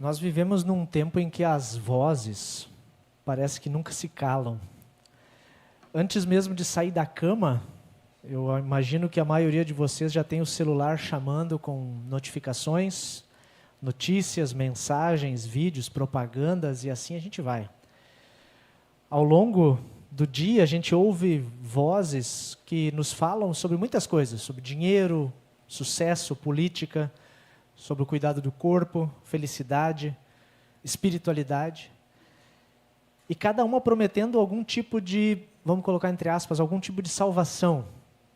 Nós vivemos num tempo em que as vozes parece que nunca se calam. Antes mesmo de sair da cama, eu imagino que a maioria de vocês já tem o celular chamando com notificações, notícias, mensagens, vídeos, propagandas e assim a gente vai. Ao longo do dia a gente ouve vozes que nos falam sobre muitas coisas, sobre dinheiro, sucesso, política, sobre o cuidado do corpo, felicidade, espiritualidade. E cada uma prometendo algum tipo de, vamos colocar entre aspas, algum tipo de salvação.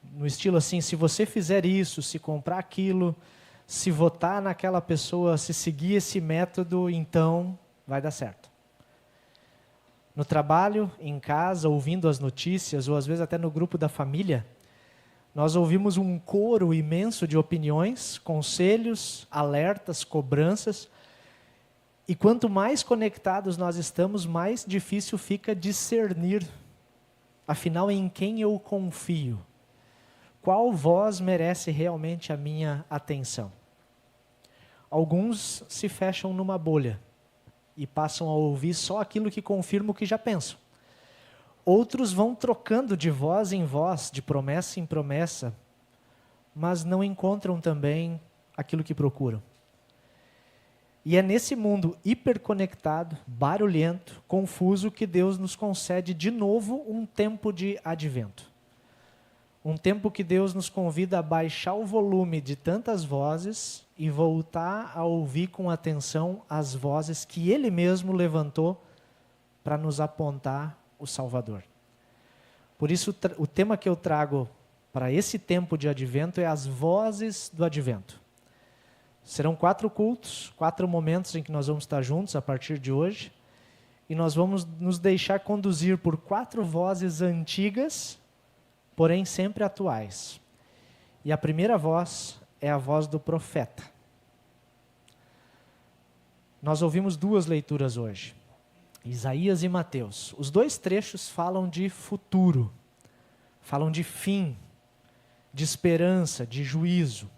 No estilo assim, se você fizer isso, se comprar aquilo, se votar naquela pessoa, se seguir esse método, então vai dar certo. No trabalho, em casa, ouvindo as notícias, ou às vezes até no grupo da família, nós ouvimos um coro imenso de opiniões, conselhos, alertas, cobranças. E quanto mais conectados nós estamos, mais difícil fica discernir, afinal, em quem eu confio. Qual voz merece realmente a minha atenção? Alguns se fecham numa bolha e passam a ouvir só aquilo que confirma o que já pensam. Outros vão trocando de voz em voz, de promessa em promessa, mas não encontram também aquilo que procuram. E é nesse mundo hiperconectado, barulhento, confuso, que Deus nos concede de novo um tempo de advento. Um tempo que Deus nos convida a baixar o volume de tantas vozes e voltar a ouvir com atenção as vozes que Ele mesmo levantou para nos apontar o Salvador. Por isso, o tema que eu trago para esse tempo de advento é as vozes do advento. Serão 4 cultos, 4 momentos em que nós vamos estar juntos a partir de hoje. E nós vamos nos deixar conduzir por 4 vozes antigas, porém sempre atuais. E a primeira voz é a voz do profeta. Nós ouvimos 2 leituras hoje. Isaías e Mateus. Os 2 trechos falam de futuro, falam de fim, de esperança, de juízo.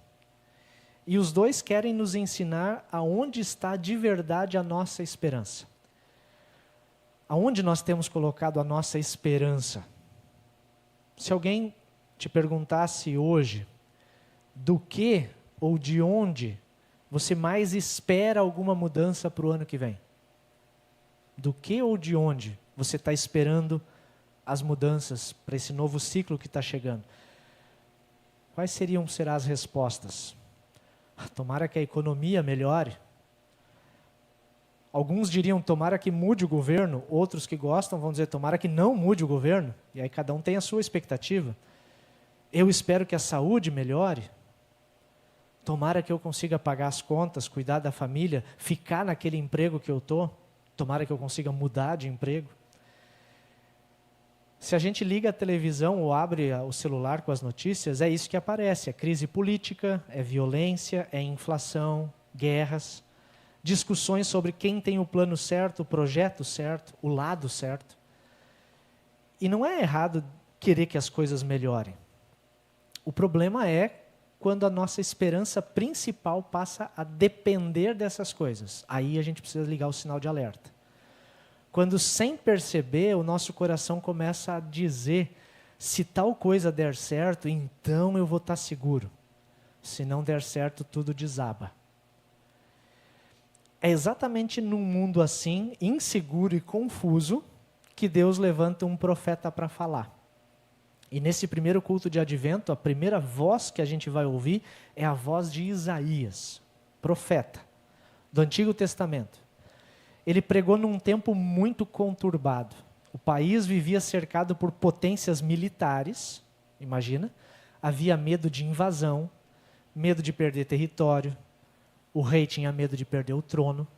E os 2 querem nos ensinar aonde está de verdade a nossa esperança. Aonde nós temos colocado a nossa esperança? Se alguém te perguntasse hoje do que ou de onde você mais espera alguma mudança para o ano que vem, do que ou de onde você está esperando as mudanças para esse novo ciclo que está chegando? Quais serão as respostas? Tomara que a economia melhore. Alguns diriam, tomara que mude o governo. Outros que gostam vão dizer, tomara que não mude o governo. E aí cada um tem a sua expectativa. Eu espero que a saúde melhore. Tomara que eu consiga pagar as contas, cuidar da família, ficar naquele emprego que eu estou. Tomara que eu consiga mudar de emprego. Se a gente liga a televisão ou abre o celular com as notícias, é isso que aparece. É crise política, é violência, é inflação, guerras, discussões sobre quem tem o plano certo, o projeto certo, o lado certo. E não é errado querer que as coisas melhorem. O problema é quando a nossa esperança principal passa a depender dessas coisas. Aí a gente precisa ligar o sinal de alerta. Quando, sem perceber, o nosso coração começa a dizer, se tal coisa der certo, então eu vou estar seguro. Se não der certo, tudo desaba. É exatamente num mundo assim, inseguro e confuso, que Deus levanta um profeta para falar. E nesse primeiro culto de advento, a primeira voz que a gente vai ouvir é a voz de Isaías, profeta, do Antigo Testamento. Ele pregou num tempo muito conturbado. O país vivia cercado por potências militares, imagina. Havia medo de invasão, medo de perder território. O rei tinha medo de perder o trono.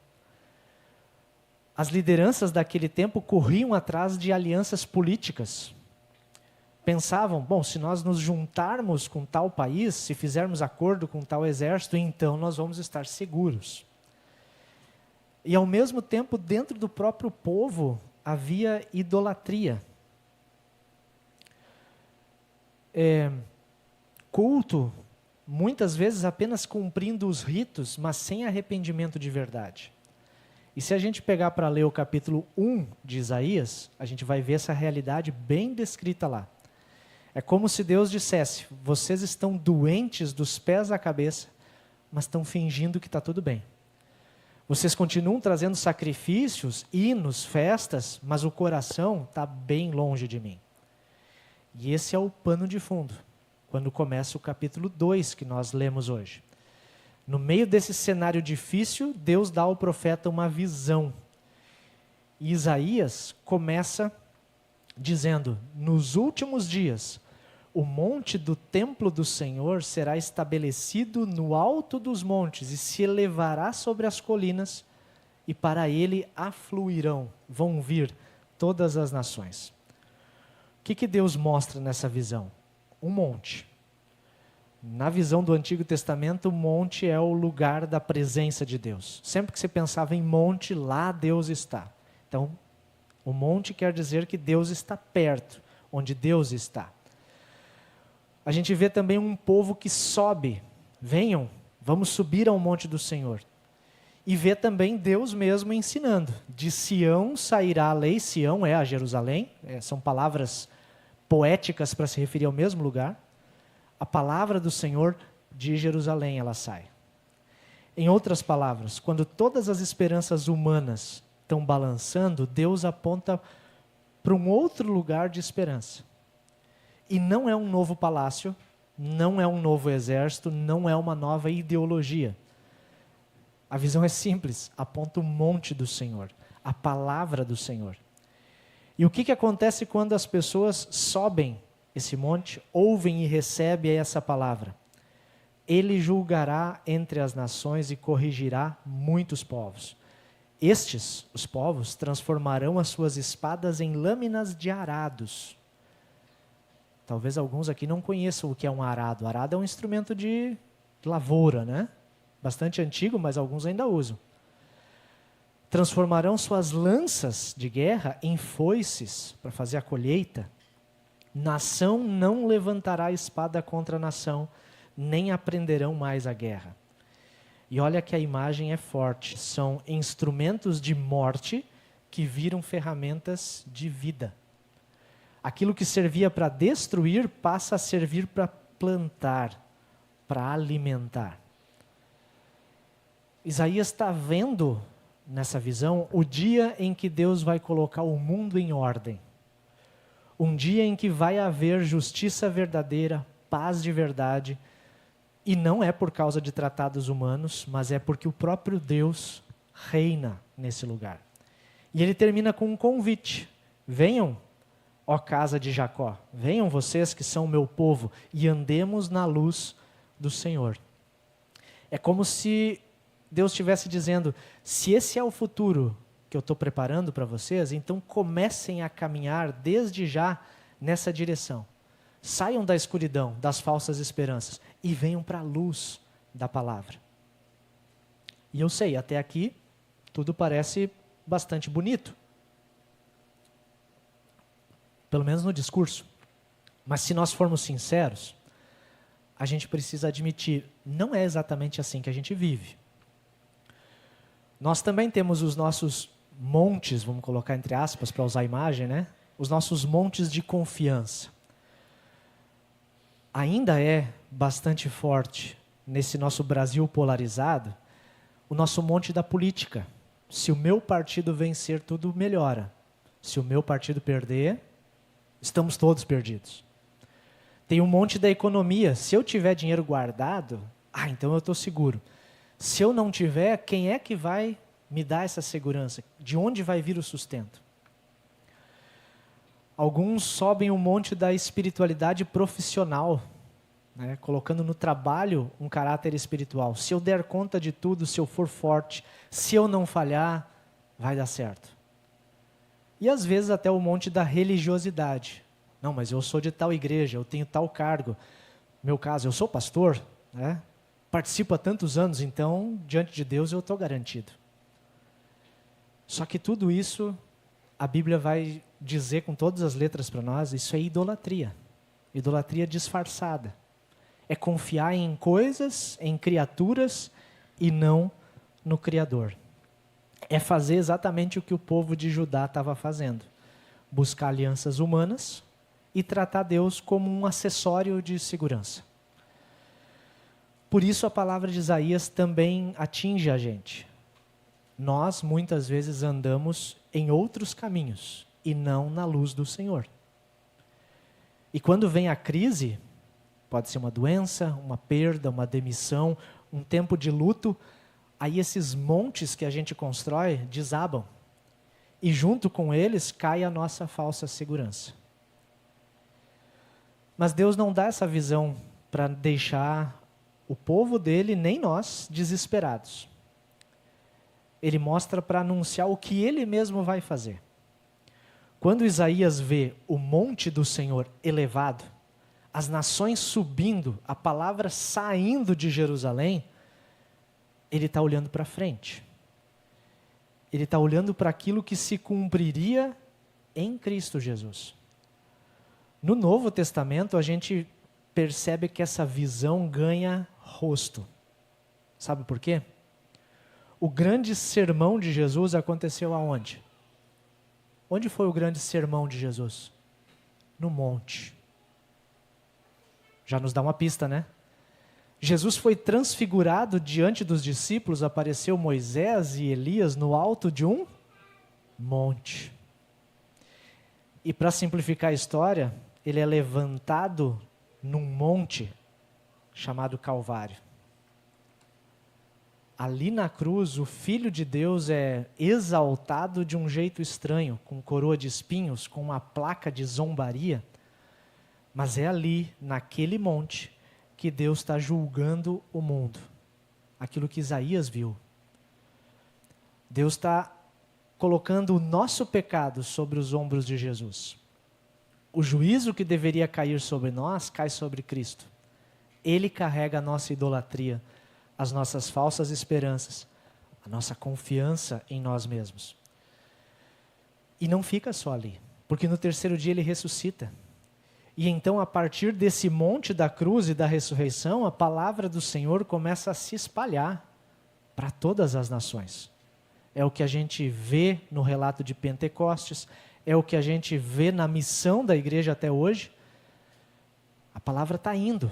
As lideranças daquele tempo corriam atrás de alianças políticas. Pensavam, bom, se nós nos juntarmos com tal país, se fizermos acordo com tal exército, então nós vamos estar seguros. E ao mesmo tempo, dentro do próprio povo, havia idolatria. Culto, muitas vezes apenas cumprindo os ritos, mas sem arrependimento de verdade. E se a gente pegar para ler o capítulo 1 de Isaías, a gente vai ver essa realidade bem descrita lá. É como se Deus dissesse: vocês estão doentes dos pés à cabeça, mas estão fingindo que está tudo bem. Vocês continuam trazendo sacrifícios, hinos, festas, mas o coração está bem longe de mim. E esse é o pano de fundo, quando começa o capítulo 2 que nós lemos hoje. No meio desse cenário difícil, Deus dá ao profeta uma visão. E Isaías começa dizendo: nos últimos dias, o monte do templo do Senhor será estabelecido no alto dos montes e se elevará sobre as colinas, e para ele afluirão, vão vir todas as nações. O que Deus mostra nessa visão? Um monte. Na visão do Antigo Testamento, o monte é o lugar da presença de Deus. Sempre que você pensava em monte, lá Deus está. Então, o monte quer dizer que Deus está perto, onde Deus está. A gente vê também um povo que sobe. Venham, vamos subir ao monte do Senhor. E vê também Deus mesmo ensinando. De Sião sairá a lei. Sião é a Jerusalém. São palavras poéticas para se referir ao mesmo lugar. A palavra do Senhor de Jerusalém ela sai. Em outras palavras, quando todas as esperanças humanas estão balançando, Deus aponta para um outro lugar de esperança. E não é um novo palácio, não é um novo exército, não é uma nova ideologia. A visão é simples, aponta o monte do Senhor, a palavra do Senhor. E o que acontece quando as pessoas sobem esse monte, ouvem e recebem essa palavra? Ele julgará entre as nações e corrigirá muitos povos. Estes, os povos, transformarão as suas espadas em lâminas de arados. Talvez alguns aqui não conheçam o que é um arado. Arado é um instrumento de lavoura, né? Bastante antigo, mas alguns ainda usam. Transformarão suas lanças de guerra em foices para fazer a colheita. Nação não levantará espada contra nação, nem aprenderão mais a guerra. E olha que a imagem é forte. São instrumentos de morte que viram ferramentas de vida. Aquilo que servia para destruir passa a servir para plantar, para alimentar. Isaías está vendo nessa visão o dia em que Deus vai colocar o mundo em ordem. Um dia em que vai haver justiça verdadeira, paz de verdade, e não é por causa de tratados humanos, mas é porque o próprio Deus reina nesse lugar. E ele termina com um convite: venham, ó casa de Jacó, venham vocês que são o meu povo, e andemos na luz do Senhor. É como se Deus estivesse dizendo: se esse é o futuro que eu estou preparando para vocês, então comecem a caminhar desde já nessa direção. Saiam da escuridão, das falsas esperanças, e venham para a luz da palavra. E eu sei, até aqui, tudo parece bastante bonito. Pelo menos no discurso. Mas se nós formos sinceros, a gente precisa admitir, não é exatamente assim que a gente vive. Nós também temos os nossos montes, vamos colocar entre aspas para usar a imagem, né? Os nossos montes de confiança. Ainda é bastante forte, nesse nosso Brasil polarizado, o nosso monte da política. Se o meu partido vencer, tudo melhora. Se o meu partido perder, estamos todos perdidos. Tem um monte da economia. Se eu tiver dinheiro guardado, então eu estou seguro. Se eu não tiver, quem é que vai me dar essa segurança? De onde vai vir o sustento? Alguns sobem um monte da espiritualidade profissional, né, colocando no trabalho um caráter espiritual. Se eu der conta de tudo, se eu for forte, se eu não falhar, vai dar certo. E às vezes até o monte da religiosidade. Não, mas eu sou de tal igreja, eu tenho tal cargo. No meu caso, eu sou pastor, né? Participo há tantos anos, então, diante de Deus, eu estou garantido. Só que tudo isso, a Bíblia vai dizer com todas as letras para nós, isso é idolatria. Idolatria disfarçada. É confiar em coisas, em criaturas, e não no Criador. é fazer exatamente o que o povo de Judá estava fazendo. Buscar alianças humanas e tratar Deus como um acessório de segurança. Por isso a palavra de Isaías também atinge a gente. Nós, muitas vezes, andamos em outros caminhos e não na luz do Senhor. E quando vem a crise, pode ser uma doença, uma perda, uma demissão, um tempo de luto, aí esses montes que a gente constrói desabam. E junto com eles cai a nossa falsa segurança. Mas Deus não dá essa visão para deixar o povo dele, nem nós, desesperados. Ele mostra para anunciar o que ele mesmo vai fazer. Quando Isaías vê o monte do Senhor elevado, as nações subindo, a palavra saindo de Jerusalém, ele está olhando para frente. Ele está olhando para aquilo que se cumpriria em Cristo Jesus. No Novo Testamento, a gente percebe que essa visão ganha rosto. Sabe por quê? O grande sermão de Jesus aconteceu aonde? Onde foi o grande sermão de Jesus? No monte. Já nos dá uma pista, né? Jesus foi transfigurado diante dos discípulos, apareceu Moisés e Elias no alto de um monte. E para simplificar a história, ele é levantado num monte chamado Calvário. Ali na cruz, o Filho de Deus é exaltado de um jeito estranho, com coroa de espinhos, com uma placa de zombaria. Mas é ali, naquele monte, que Deus está julgando o mundo. Aquilo que Isaías viu. Deus está colocando o nosso pecado sobre os ombros de Jesus. O juízo que deveria cair sobre nós, cai sobre Cristo. Ele carrega a nossa idolatria, as nossas falsas esperanças, a nossa confiança em nós mesmos. E não fica só ali, porque no terceiro dia ele ressuscita. E então, a partir desse monte da cruz e da ressurreição, a palavra do Senhor começa a se espalhar para todas as nações. É o que a gente vê no relato de Pentecostes, é o que a gente vê na missão da igreja até hoje. A palavra está indo.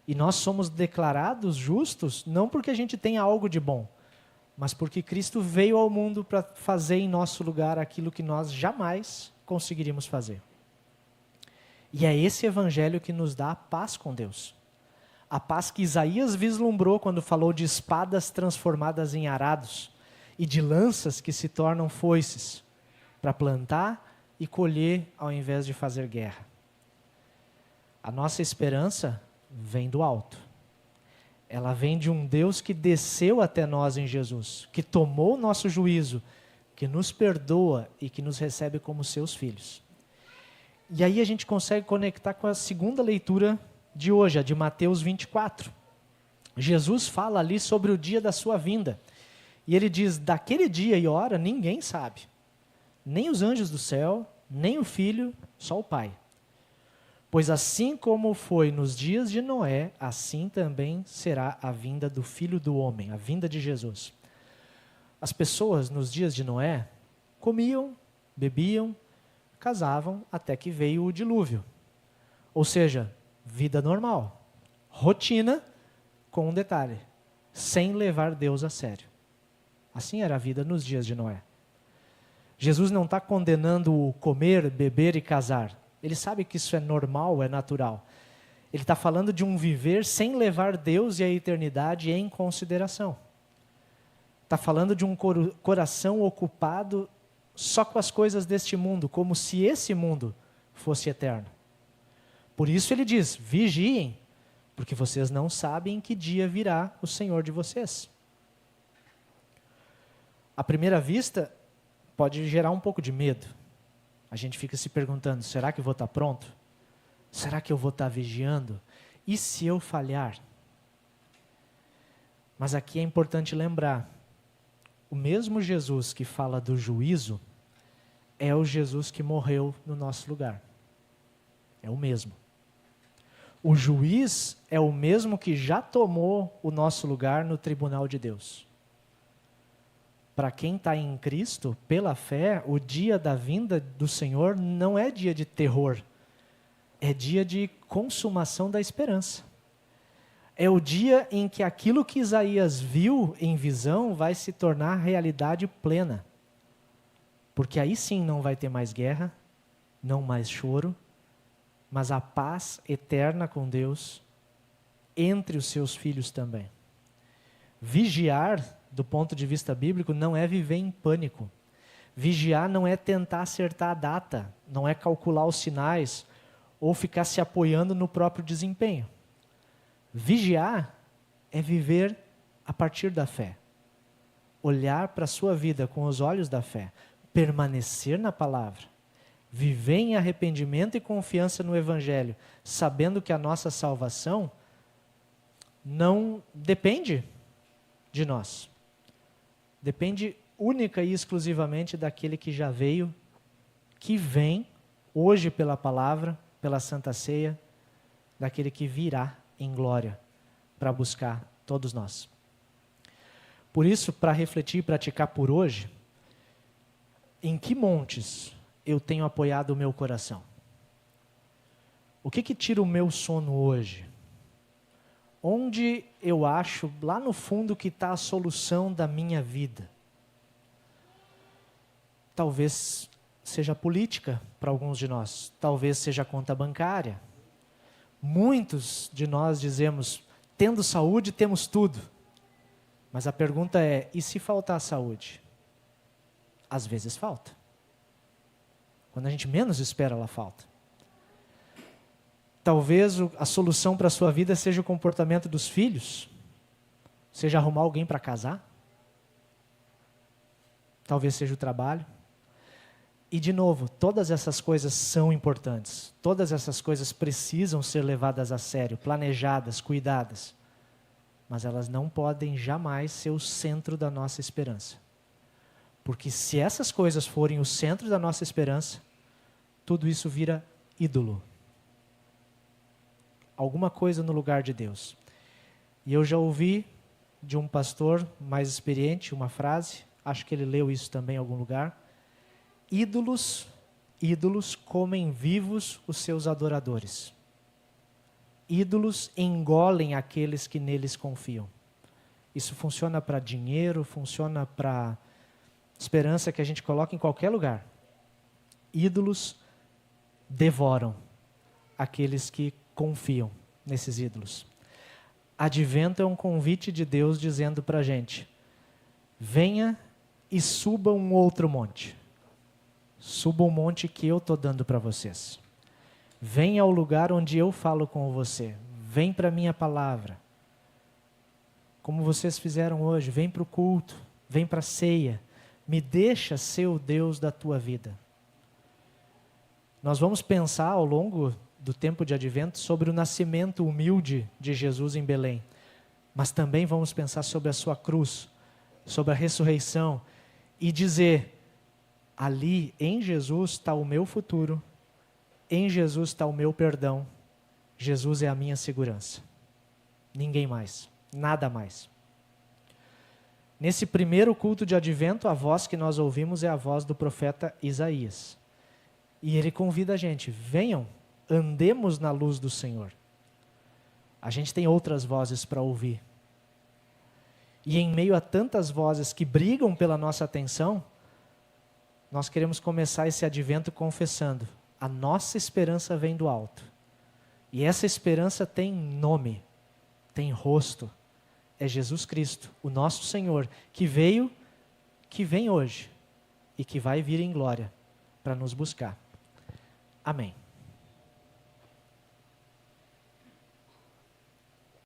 E nós somos declarados justos, não porque a gente tenha algo de bom, mas porque Cristo veio ao mundo para fazer em nosso lugar aquilo que nós jamais conseguiríamos fazer. E é esse evangelho que nos dá a paz com Deus. A paz que Isaías vislumbrou quando falou de espadas transformadas em arados e de lanças que se tornam foices para plantar e colher ao invés de fazer guerra. A nossa esperança vem do alto. Ela vem de um Deus que desceu até nós em Jesus, que tomou o nosso juízo, que nos perdoa e que nos recebe como seus filhos. E aí a gente consegue conectar com a segunda leitura de hoje, a de Mateus 24. Jesus fala ali sobre o dia da sua vinda. E ele diz, daquele dia e hora ninguém sabe. Nem os anjos do céu, nem o Filho, só o Pai. Pois assim como foi nos dias de Noé, assim também será a vinda do Filho do Homem, a vinda de Jesus. As pessoas nos dias de Noé comiam, bebiam, casavam até que veio o dilúvio. Ou seja, vida normal, rotina, com um detalhe, sem levar Deus a sério. Assim era a vida nos dias de Noé. Jesus não está condenando o comer, beber e casar. Ele sabe que isso é normal, é natural. Ele está falando de um viver sem levar Deus e a eternidade em consideração. Está falando de um coração ocupado só com as coisas deste mundo, como se esse mundo fosse eterno. Por isso ele diz, vigiem, porque vocês não sabem em que dia virá o Senhor de vocês. À primeira vista, pode gerar um pouco de medo. A gente fica se perguntando, será que eu vou estar pronto? Será que eu vou estar vigiando? E se eu falhar? Mas aqui é importante lembrar, o mesmo Jesus que fala do juízo é o Jesus que morreu no nosso lugar. É o mesmo. O juiz é o mesmo que já tomou o nosso lugar no tribunal de Deus. para quem está em Cristo, pela fé, o dia da vinda do Senhor não é dia de terror, é dia de consumação da esperança. É o dia em que aquilo que Isaías viu em visão vai se tornar realidade plena. Porque aí sim não vai ter mais guerra, não mais choro, mas a paz eterna com Deus entre os seus filhos também. Vigiar, do ponto de vista bíblico, não é viver em pânico. Vigiar não é tentar acertar a data, não é calcular os sinais ou ficar se apoiando no próprio desempenho. Vigiar é viver a partir da fé. Olhar para a sua vida com os olhos da fé. Permanecer na palavra. Viver em arrependimento e confiança no Evangelho, sabendo que a nossa salvação não depende de nós. Depende única e exclusivamente daquele que já veio, que vem hoje pela palavra, pela Santa Ceia, daquele que virá em glória para buscar todos nós. Por isso, para refletir e praticar por hoje, em que montes eu tenho apoiado o meu coração? O que tira o meu sono hoje? Onde eu acho, lá no fundo, que está a solução da minha vida? Talvez seja política para alguns de nós, talvez seja conta bancária. Muitos de nós dizemos, tendo saúde, temos tudo. Mas a pergunta é, e se faltar saúde? Às vezes falta. Quando a gente menos espera, ela falta. Talvez a solução para a sua vida seja o comportamento dos filhos, seja arrumar alguém para casar. Talvez seja o trabalho. E, de novo, todas essas coisas são importantes. Todas essas coisas precisam ser levadas a sério, planejadas, cuidadas. Mas elas não podem jamais ser o centro da nossa esperança. Porque se essas coisas forem o centro da nossa esperança, tudo isso vira ídolo. Alguma coisa no lugar de Deus. E eu já ouvi de um pastor mais experiente uma frase, acho que ele leu isso também em algum lugar. Ídolos comem vivos os seus adoradores. Ídolos engolem aqueles que neles confiam. Isso funciona para dinheiro, funciona para esperança que a gente coloca em qualquer lugar. Ídolos devoram aqueles que confiam nesses ídolos. Advento é um convite de Deus dizendo para a gente, venha e suba um outro monte. Suba o monte que eu estou dando para vocês. Venha ao lugar onde eu falo com você. Vem para a minha palavra. Como vocês fizeram hoje, vem para o culto, vem para a ceia. Me deixa ser o Deus da tua vida. Nós vamos pensar ao longo do tempo de advento sobre o nascimento humilde de Jesus em Belém. Mas também vamos pensar sobre a sua cruz, sobre a ressurreição e dizer, ali em Jesus está o meu futuro, em Jesus está o meu perdão, Jesus é a minha segurança. Ninguém mais, nada mais. Nesse primeiro culto de advento, a voz que nós ouvimos é a voz do profeta Isaías. E ele convida a gente, venham, andemos na luz do Senhor. A gente tem outras vozes para ouvir. E em meio a tantas vozes que brigam pela nossa atenção, nós queremos começar esse advento confessando, a nossa esperança vem do alto. E essa esperança tem nome, tem rosto. É Jesus Cristo, o nosso Senhor, que veio, que vem hoje e que vai vir em glória para nos buscar. Amém.